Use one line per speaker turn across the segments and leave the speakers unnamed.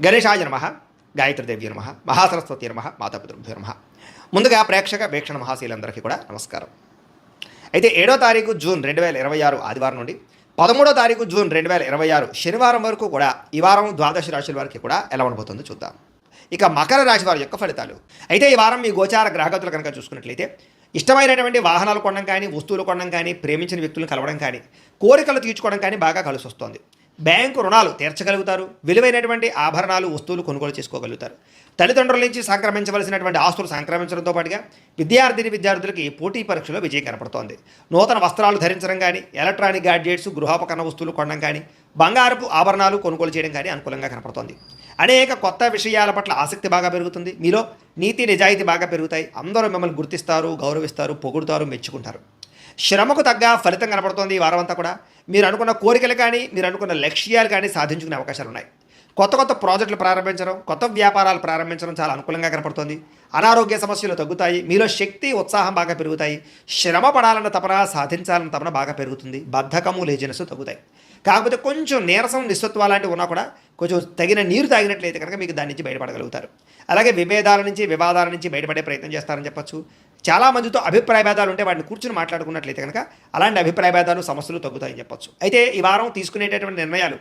గణేశాయ నమ, గాయత్రీదేవ్య నమ, మహాసరస్వతి నమ, మాతాపితృభ్యో నమ. ముందుగా ప్రేక్షక వీక్షణ మహాశీలందరికీ కూడా నమస్కారం. అయితే 7వ తారీఖు జూన్ 2026 ఆదివారం నుండి 13వ తారీఖు జూన్ 2026 శనివారం వరకు కూడా ఈ వారం ద్వాదశ రాశుల వారికి కూడా ఎలా ఉండబోతుందో చూద్దాం. ఇక మకర రాశి వారి యొక్క ఫలితాలు. అయితే ఈ వారం మీ గోచార గ్రహగతులు కనుక చూసుకున్నట్లయితే ఇష్టమైనటువంటి వాహనాలు కొనడం కానీ, వస్తువులు కొనడం కానీ, ప్రేమించిన వ్యక్తులను కలవడం కానీ, కోరికలు తీర్చుకోవడం కానీ బాగా కలిసి వస్తుంది. బ్యాంకు రుణాలు తీర్చగలుగుతారు. విలువైనటువంటి ఆభరణాలు, వస్తువులు కొనుగోలు చేసుకోగలుగుతారు. తల్లిదండ్రుల నుంచి సంక్రమించవలసినటువంటి ఆస్తులు సంక్రమించడంతో పాటుగా విద్యార్థులకి పోటీ పరీక్షలో విజయం కనపడుతోంది. నూతన వస్త్రాలు ధరించడం కానీ, ఎలక్ట్రానిక్ గ్యాడ్జెట్స్, గృహోపకరణ వస్తువులు కొనడం కానీ, బంగారపు ఆభరణాలు కొనుగోలు చేయడం కానీ అనుకూలంగా కనపడుతోంది. అనేక కొత్త విషయాల పట్ల ఆసక్తి బాగా పెరుగుతుంది. మీలో నీతి నిజాయితీ బాగా పెరుగుతాయి. అందరూ మిమ్మల్ని గుర్తిస్తారు, గౌరవిస్తారు, పొగుడుతారు, మెచ్చుకుంటారు. శ్రమకు తగ్గ ఫలితం కనపడుతోంది ఈ వారం అంతా కూడా. మీరు అనుకున్న కోరికలు కానీ, మీరు అనుకున్న లక్ష్యాలు కానీ సాధించుకునే అవకాశాలు ఉన్నాయి. కొత్త ప్రాజెక్టులు ప్రారంభించడం, కొత్త వ్యాపారాలు ప్రారంభించడం చాలా అనుకూలంగా కనపడుతోంది. అనారోగ్య సమస్యలు తగ్గుతాయి. మీలో శక్తి, ఉత్సాహం బాగా పెరుగుతాయి. శ్రమ పడాలన్న తపన, సాధించాలన్న తపన బాగా పెరుగుతుంది. బద్ధకము, లేజినెస్ తగ్గుతాయి. కాకపోతే కొంచెం నీరసం, నిస్సత్వ లాంటివి ఉన్నా కూడా కొంచెం తగిన నీరు తాగినట్లయితే కనుక మీకు దాని నుంచి బయటపడగలుగుతారు. అలాగే విభేదాల నుంచి, వివాదాల నుంచి బయటపడే ప్రయత్నం చేస్తారని చెప్పచ్చు. చాలామందితో అభిప్రాయ భేదాలు ఉంటే వాటిని కూర్చుని మాట్లాడుకున్నట్లయితే కనుక అలాంటి అభిప్రాయ భేదాలు, సమస్యలు తగ్గుతాయని చెప్పచ్చు. అయితే ఈ వారం తీసుకునేటటువంటి నిర్ణయాలు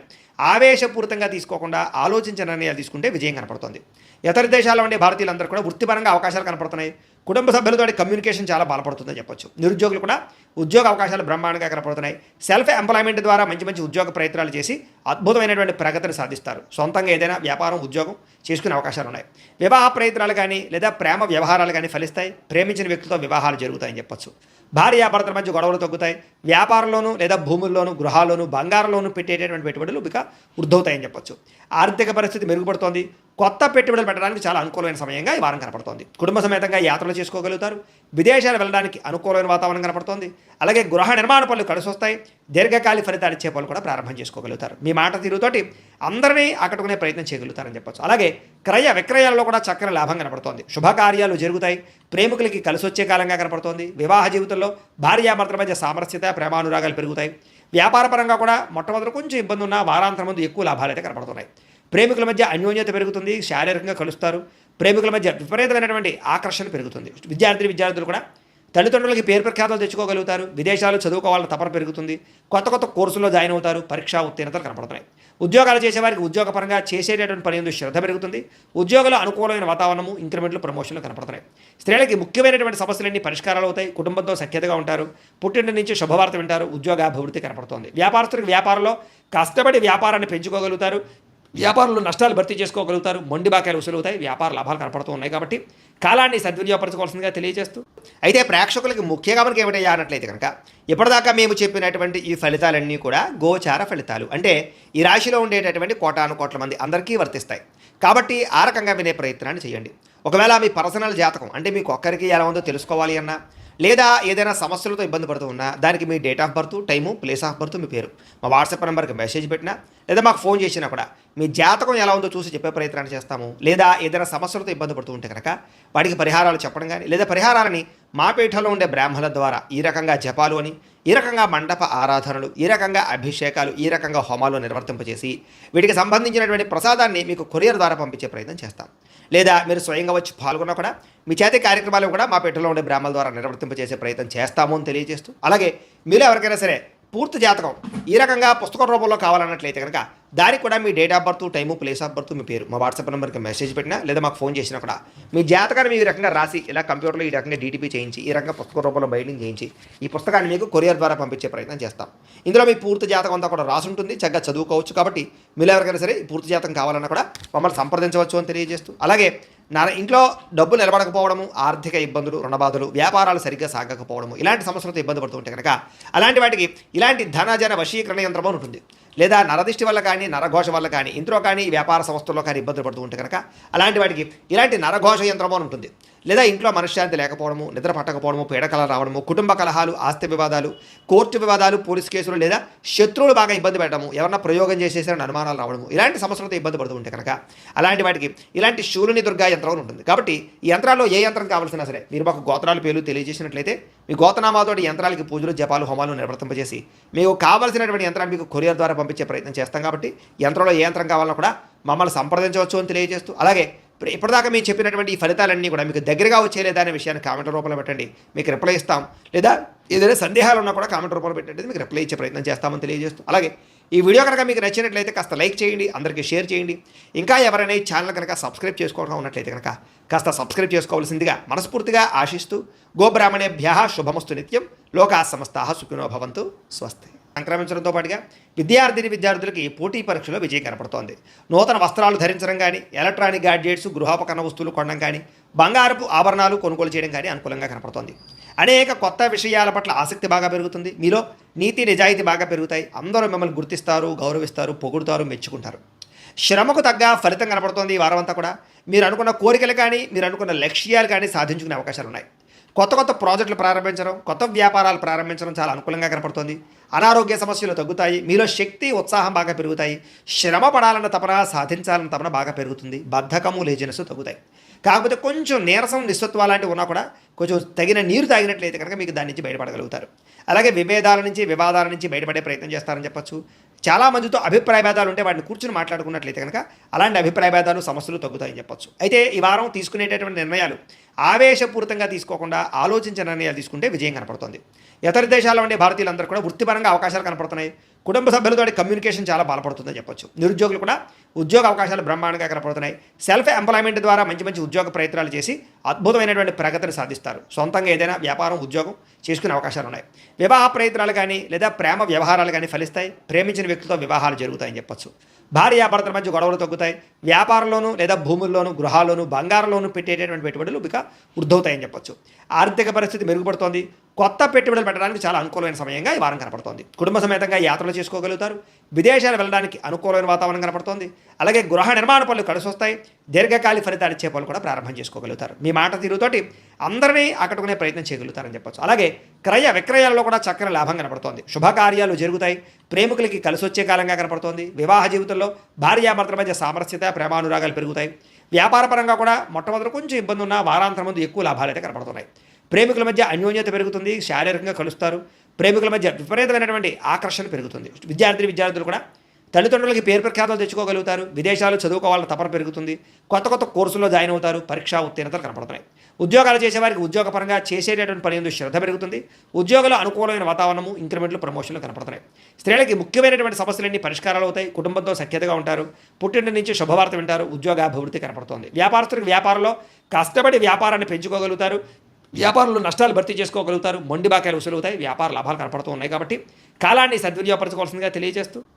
ఆవేశపూరితంగా తీసుకోకుండా ఆలోచించిన నిర్ణయాలు తీసుకుంటే విజయం కనపడుతుంది. ఇతర దేశాల్లో ఉండే భారతీయులందరూ కూడా వృత్తిపరంగా అవకాశాలు కనపడుతున్నాయి. కుటుంబ సభ్యులతో కమ్యూనికేషన్ చాలా బలపడుతుందని చెప్పొచ్చు. నిరుద్యోగులు కూడా ఉద్యోగ అవకాశాలు బ్రహ్మాండంగా కనపడుతున్నాయి. సెల్ఫ్ ఎంప్లాయ్మెంట్ ద్వారా మంచి ఉద్యోగ ప్రయత్నాలు చేసి అద్భుతమైనటువంటి ప్రగతిని సాధిస్తారు. సొంతంగా ఏదైనా వ్యాపారం, ఉద్యోగం చేసుకునే అవకాశాలు ఉన్నాయి. వివాహ ప్రయత్నాలు కానీ లేదా ప్రేమ వ్యవహారాలు కానీ ఫలిస్తాయి. ప్రేమించిన వ్యక్తులతో వివాహాలు జరుగుతాయని చెప్పొచ్చు. భార్యాభర్తల మధ్య గొడవలు తగ్గుతాయి. వ్యాపారంలోనూ లేదా భూముల్లోనూ, గృహాల్లోనూ, బంగారంలోనూ పెట్టేటటువంటి పెట్టుబడులు ఇక వృద్ధవుతాయని చెప్పొచ్చు. ఆర్థిక పరిస్థితి మెరుగుపడుతోంది. కొత్త పెట్టుబడులు పెట్టడానికి చాలా అనుకూలమైన సమయంగా ఈ వారం కనపడుతోంది. కుటుంబ సమేతంగా యాత్రలు చేసుకోగలుగుతారు. విదేశాలు వెళ్ళడానికి అనుకూలమైన వాతావరణం కనపడుతోంది. అలాగే గృహ నిర్మాణ పనులు కలిసి వస్తాయి. దీర్ఘకాలిక ఫలితాలు ఇచ్చే పనులు కూడా ప్రారంభం చేసుకోగలుగుతారు. మీ మాట తీరుతోటి అందరినీ ఆకట్టుకునే ప్రయత్నం చేయగలుగుతారని చెప్పొచ్చు. అలాగే క్రయ విక్రయాల్లో కూడా చక్కని లాభం కనపడుతోంది. శుభకార్యాలు జరుగుతాయి. ప్రేమికులకి కలిసి వచ్చే కాలంగా కనపడుతోంది. వివాహ జీవితంలో భార్యాభర్తల మధ్య సామరస్యత, ప్రేమానురాగాలు పెరుగుతాయి. వ్యాపారపరంగా కూడా మొట్టమొదటి కొంచెం ఇబ్బంది ఉన్న వారాంతరం ముందు ఎక్కువ లాభాలు అయితే కనపడుతున్నాయి. ప్రేమికుల మధ్య అన్యోన్యత పెరుగుతుంది. శారీరకంగా కలుస్తారు. ప్రేమికుల మధ్య విపరీతమైనటువంటి ఆకర్షణ పెరుగుతుంది. విద్యార్థులు కూడా తల్లిదండ్రులకి పేరు ప్రఖ్యాతలు తెచ్చుకోగలుగుతారు. విదేశాలు చదువుకోవాలని తపన పెరుగుతుంది. కొత్త కోర్సుల్లో జాయిన్ అవుతారు. పరీక్షా ఉత్తీర్ణతలు కనపడుతున్నాయి. ఉద్యోగాలు చేసేవారికి ఉద్యోగపరంగా చేసేటటువంటి పని ఎందుకు శ్రద్ధ పెరుగుతుంది. ఉద్యోగుల అనుకూలమైన వాతావరణము, ఇంక్రిమెంట్లు, ప్రమోషన్లు కనపడుతున్నాయి. స్త్రీలకి ముఖ్యమైనటువంటి సమస్యలన్నీ పరిష్కారాలు అవుతాయి. కుటుంబంతో సఖ్యతగా ఉంటారు. పుట్టింటి నుంచి శుభవార్త వింటారు. ఉద్యోగాభివృద్ధి కనపడుతోంది. వ్యాపారస్తులకు వ్యాపారంలో కష్టపడి వ్యాపారాన్ని పెంచుకోగలుగుతారు. వ్యాపారంలో నష్టాలు భర్తీ చేసుకోగలుగుతారు. మొండి బాకాయలు వసూలవుతాయి. వ్యాపార లాభాలు కనపడుతూ ఉన్నాయి. కాబట్టి కాలాన్ని సద్వినియోగపరచుకోవాల్సిందిగా తెలియజేస్తూ, అయితే ప్రేక్షకులకి ముఖ్యంగా మనకి ఏమిటయ్యా అన్నట్లయితే కనుక ఇప్పటిదాకా మేము చెప్పినటువంటి ఈ ఫలితాలన్నీ కూడా గోచార ఫలితాలు. అంటే ఈ రాశిలో ఉండేటటువంటి కోటాను కోట్ల మంది అందరికీ వర్తిస్తాయి. కాబట్టి ఆ రకంగా వినే ప్రయత్నాన్ని చేయండి. ఒకవేళ మీ పర్సనల్ జాతకం అంటే మీకు ఒక్కరికి ఎలా ఉందో తెలుసుకోవాలి అన్నా, లేదా ఏదైనా సమస్యలతో ఇబ్బంది పడుతూ ఉన్నా దానికి మీ date of birth, time, place of birth, మీ పేరు మా వాట్సాప్ నెంబర్కి మెసేజ్ పెట్టినా లేదా మాకు ఫోన్ చేసినా కూడా మీ జాతకం ఎలా ఉందో చూసి చెప్పే ప్రయత్నాన్ని చేస్తాము. లేదా ఏదైనా సమస్యలతో ఇబ్బంది పడుతూ ఉంటే కనుక వాటికి పరిహారాలు చెప్పడం కానీ, లేదా పరిహారాలని మా పీఠంలో ఉండే బ్రాహ్మణుల ద్వారా ఈ రకంగా జపాలు అని, ఈ రకంగా మండప ఆరాధనలు, ఈ రకంగా అభిషేకాలు, ఈ రకంగా హోమాలు నిర్వర్తింపజేసి వీటికి సంబంధించినటువంటి ప్రసాదాన్ని మీకు కొరియర్ ద్వారా పంపించే ప్రయత్నం చేస్తాం. లేదా మీరు స్వయంగా వచ్చి పాల్గొన్నా కూడా మీ చేతి కార్యక్రమాలు కూడా మా పీఠంలో ఉండే బ్రాహ్మణుల ద్వారా నిర్వర్తింపజేసే ప్రయత్నం చేస్తాము అని తెలియజేస్తూ, అలాగే మీరు ఎవరికైనా సరే పూర్తి జాతకం ఈ రకంగా పుస్తక రూపంలో కావాలన్నట్లయితే కనుక దానికి కూడా మీ date of birth, time, place of birth, మీ పేరు మా వాట్సాప్ నెంబర్కి మెసేజ్ పెట్టినా లేదా మాకు ఫోన్ చేసినా కూడా మీ జాతకాన్ని మీ రకంగా రాసి ఇలా కంప్యూటర్లో ఈ రకంగా డీటీపీ చేయించి ఈ రకంగా పుస్తక రూపంలో బైండింగ్ చేయించి ఈ పుస్తకాన్ని మీకు కొరియర్ ద్వారా పంపించే ప్రయత్నం చేస్తాం. ఇందులో మీ పూర్తి జాతకం అంతా కూడా రాసి ఉంటుంది. చక్కగా చదువుకోవచ్చు. కాబట్టి మీరు ఎవరికైనా సరే ఈ పూర్తి జాతకం కావాలన్నా కూడా మమ్మల్ని సంప్రదించవచ్చు అని తెలియజేస్తూ, అలాగే ఇంట్లో డబ్బు నిలబడకపోవడము, ఆర్థిక ఇబ్బందులు, రుణబాధలు, వ్యాపారాలు సరిగ్గా సాగకపోవడము, ఇలాంటి సమస్యలతో ఇబ్బంది పడుతుంటే కనుక అలాంటి వాటికి ఇలాంటి ధనజన వశీకరణ యంత్రం ఉంటుంది. లేదా నరదిష్టి వల్ల కానీ, నరఘోష వల్ల కానీ, ఇంట్లో కానీ, వ్యాపార సంస్థల్లో కానీ ఇబ్బందులు పడుతూ ఉంటే కనుక అలాంటి వాటికి ఇలాంటి నరఘోష యంత్రము అని ఉంటుంది. లేదా ఇంట్లో మనశ్శాంతి లేకపోవడము, నిద్ర పట్టకపోవడము, పీడకల రావడము, కుటుంబ కలహాలు, ఆస్తి వివాదాలు, కోర్టు వివాదాలు, పోలీస్ కేసులు, లేదా శత్రువులు బాగా ఇబ్బంది పెట్టడము, ఎవరన్నా ప్రయోగం చేసేసారని అనుమానాలు రావడము, ఇలాంటి సమస్యలతో ఇబ్బంది పడుతూ ఉంటే కనుక అలాంటి వాటికి ఇలాంటి శూలిని దుర్గా యంత్రం ఉంటుంది. కాబట్టి ఈ యంత్రాల్లో ఏ యంత్రం కావాల్సినా సరే మీరు మాకు గోత్రాలు పేర్లు తెలియజేసినట్లయితే మీ గోతనామాతోటి యంత్రాలకి పూజలు జపాలు హోమాలు నిర్వర్తింపజేసి మీకు కావాల్సినటువంటి యంత్రాన్ని మీకు కొరియర్ ద్వారా పంపించే ప్రయత్నం చేస్తాం కాబట్టి యంత్రంలో ఏ యంత్రం కావాలన్నా కూడా మమ్మల్ని సంప్రదించవచ్చు అని తెలియజేస్తూ, అలాగే ఇప్పటిదాకా మీరు చెప్పినటువంటి ఈ ఫలితాలన్నీ కూడా మీకు దగ్గరగా వచ్చేలేదా అనే విషయాన్ని కామెంట్ రూపంలో పెట్టండి, మీకు రిప్లై ఇస్తాం. లేదా ఏదైనా సందేహాలు ఉన్నా కూడా కామెంట్ రూపంలో పెట్టండి, మీకు రిప్లై ఇచ్చే ప్రయత్నం చేస్తామని తెలియజేస్తూ, అలాగే ఈ వీడియో కనుక మీకు నచ్చినట్లయితే కాస్త లైక్ చేయండి, అందరికీ షేర్ చేయండి. ఇంకా ఎవరైనా ఈ ఛానల్ కనుక సబ్స్క్రైబ్ చేసుకోవడం ఉన్నట్లయితే కనుక కాస్త సబ్స్క్రైబ్ చేసుకోవాల్సిందిగా మనస్ఫూర్తిగా ఆశిస్తూ, గోబ్రాహ్మణేభ్యः శుభమస్తు నిత్యం, లోకా సమస్తాః సుఖినో భవంతు, స్వస్తి. సంక్రమించడంతో పాటుగా విద్యార్థులకి పోటీ పరీక్షలో విజయం కనపడుతోంది. నూతన వస్త్రాలు ధరించడం కానీ, ఎలక్ట్రానిక్ గ్యాడ్జెట్స్ గృహోపకరణ వస్తువులు కొనడం కానీ, బంగారపు ఆభరణాలు కొనుగోలు చేయడం కానీ అనుకూలంగా కనపడుతోంది. అనేక కొత్త విషయాల పట్ల ఆసక్తి బాగా పెరుగుతుంది, మీలో నీతి నిజాయితీ బాగా పెరుగుతాయి. అందరూ మిమ్మల్ని గుర్తిస్తారు, గౌరవిస్తారు, పొగుడుతారు, మెచ్చుకుంటారు. శ్రమకు తగ్గ ఫలితం కనపడుతోంది ఈ వారం అంతా కూడా. మీరు అనుకున్న కోరికలు కానీ, మీరు అనుకున్న లక్ష్యాలు కానీ సాధించుకునే అవకాశాలు ఉన్నాయి. కొత్త ప్రాజెక్టులు ప్రారంభించడం, కొత్త వ్యాపారాలు ప్రారంభించడం చాలా అనుకూలంగా కనపడుతోంది. అనారోగ్య సమస్యలు తగ్గుతాయి, మీలో శక్తి ఉత్సాహం బాగా పెరుగుతాయి. శ్రమ పడాలన్న తపన, సాధించాలన్న తపన బాగా పెరుగుతుంది. బద్ధకము లేజినెస్ తగ్గుతాయి. కాకపోతే కొంచెం నీరసం నిస్సత్వ లాంటివి ఉన్నా కూడా కొంచెం తగిన నీరు తాగినట్లయితే కనుక మీకు దాని నుంచి బయటపడగలుగుతారు. అలాగే విభేదాల నుంచి, వివాదాల నుంచి బయటపడే ప్రయత్నం చేస్తారని చెప్పచ్చు. చాలామందితో అభిప్రాయ భేదాలు ఉంటే వాటిని కూర్చుని మాట్లాడుకున్నట్లయితే కనుక అలాంటి అభిప్రాయ భేదాలు, సమస్యలు తగ్గుతాయని చెప్పచ్చు. అయితే ఈ వారం తీసుకునేటటువంటి నిర్ణయాలు ఆవేశపూరితంగా తీసుకోకుండా ఆలోచించిన నిర్ణయాలు తీసుకుంటే విజయం కనపడుతుంది. ఇతర దేశాల్లో ఉండే భారతీయులందరూ కూడా వృత్తిపరంగా అవకాశాలు కనపడుతున్నాయి. కుటుంబ సభ్యులతో కమ్యూనికేషన్ చాలా బలపడుతుందని చెప్పొచ్చు. నిరుద్యోగులు కూడా ఉద్యోగ అవకాశాలు బ్రహ్మాండంగా కనపడుతున్నాయి. సెల్ఫ్ ఎంప్లాయ్మెంట్ ద్వారా మంచి ఉద్యోగ ప్రయత్నాలు చేసి అద్భుతమైనటువంటి ప్రగతిని సాధిస్తారు. సొంతంగా ఏదైనా వ్యాపారం, ఉద్యోగం చేసుకునే అవకాశాలు ఉన్నాయి. వివాహ ప్రయత్నాలు కానీ లేదా ప్రేమ వ్యవహారాలు కానీ ఫలిస్తాయి. ప్రేమించిన వ్యక్తులతో వివాహాలు జరుగుతాయని చెప్పొచ్చు. భార్యాభర్తల మధ్య గొడవలు తగ్గుతాయి. వ్యాపారంలోనూ లేదా భూముల్లోనూ, గృహాల్లోనూ, బంగారంలోనూ పెట్టేటటువంటి పెట్టుబడులు ఇక వృద్ధవుతాయని చెప్పొచ్చు. ఆర్థిక పరిస్థితి మెరుగుపడుతోంది. కొత్త పెట్టుబడులు పెట్టడానికి చాలా అనుకూలమైన సమయంగా ఈ వారం కనపడుతోంది. కుటుంబ సమేతంగా యాత్రలు చేసుకోగలుగుతారు. విదేశాలు వెళ్ళడానికి అనుకూలమైన వాతావరణం కనపడుతోంది. అలాగే గృహ నిర్మాణ పనులు కలిసి వస్తాయి. దీర్ఘకాలిక ఫలితాలు ఇచ్చే పనులు కూడా ప్రారంభం చేసుకోగలుగుతారు. మీ మాట తీరుతోటి అందరినీ ఆకట్టుకునే ప్రయత్నం చేయగలుగుతారని చెప్పొచ్చు. అలాగే క్రయ విక్రయాల్లో కూడా చక్కని లాభం కనపడుతోంది. శుభకార్యాలు జరుగుతాయి. ప్రేమికులకి కలిసి వచ్చే కాలంగా కనపడుతోంది. వివాహ జీవితంలో భార్యాభర్తల మధ్య సామరస్యత, ప్రేమానురాగాలు పెరుగుతాయి. వ్యాపారపరంగా కూడా మొట్టమొదటి కొంచెం ఇబ్బంది ఉన్న వారాంతరం ముందు ఎక్కువ లాభాలు అయితే కనపడుతున్నాయి. ప్రేమికుల మధ్య అన్యోన్యత పెరుగుతుంది. శారీరకంగా కలుస్తారు. ప్రేమికుల మధ్య విపరీతమైనటువంటి ఆకర్షణ పెరుగుతుంది. విద్యార్థులు కూడా తల్లిదండ్రులకి పేరు ప్రఖ్యాతలు తెచ్చుకోగలుగుతారు. విదేశాలు చదువుకోవాలని తపన పెరుగుతుంది. కొత్త కోర్సుల్లో జాయిన్ అవుతారు. పరీక్షా ఉత్తీర్ణతలు కనపడుతున్నాయి. ఉద్యోగాలు చేసేవారికి ఉద్యోగపరంగా చేసేటటువంటి పని ఎందుకు శ్రద్ధ పెరుగుతుంది. ఉద్యోగులు అనుకూలమైన వాతావరణము, ఇంక్రిమెంట్లు, ప్రమోషన్లు కనపడుతున్నాయి. స్త్రీలకి ముఖ్యమైనటువంటి సమస్యలన్నీ పరిష్కారాలు అవుతాయి. కుటుంబంతో సఖ్యతగా ఉంటారు. పుట్టింటి నుంచి శుభవార్త వింటారు. ఉద్యోగాభివృద్ధి కనపడుతోంది. వ్యాపారస్తులకు వ్యాపారంలో కష్టపడి వ్యాపారాన్ని పెంచుకోగలుగుతారు. వ్యాపారంలో నష్టాలు భర్తీ చేసుకోగలుగుతారు. మొండి బాకాయలు వసూలవుతాయి. వ్యాపార లాభాలు కనపడుతూ ఉన్నాయి. కాబట్టి కాలాన్ని సద్వినియోగపరచుకోవాల్సిందిగా తెలియజేస్తూ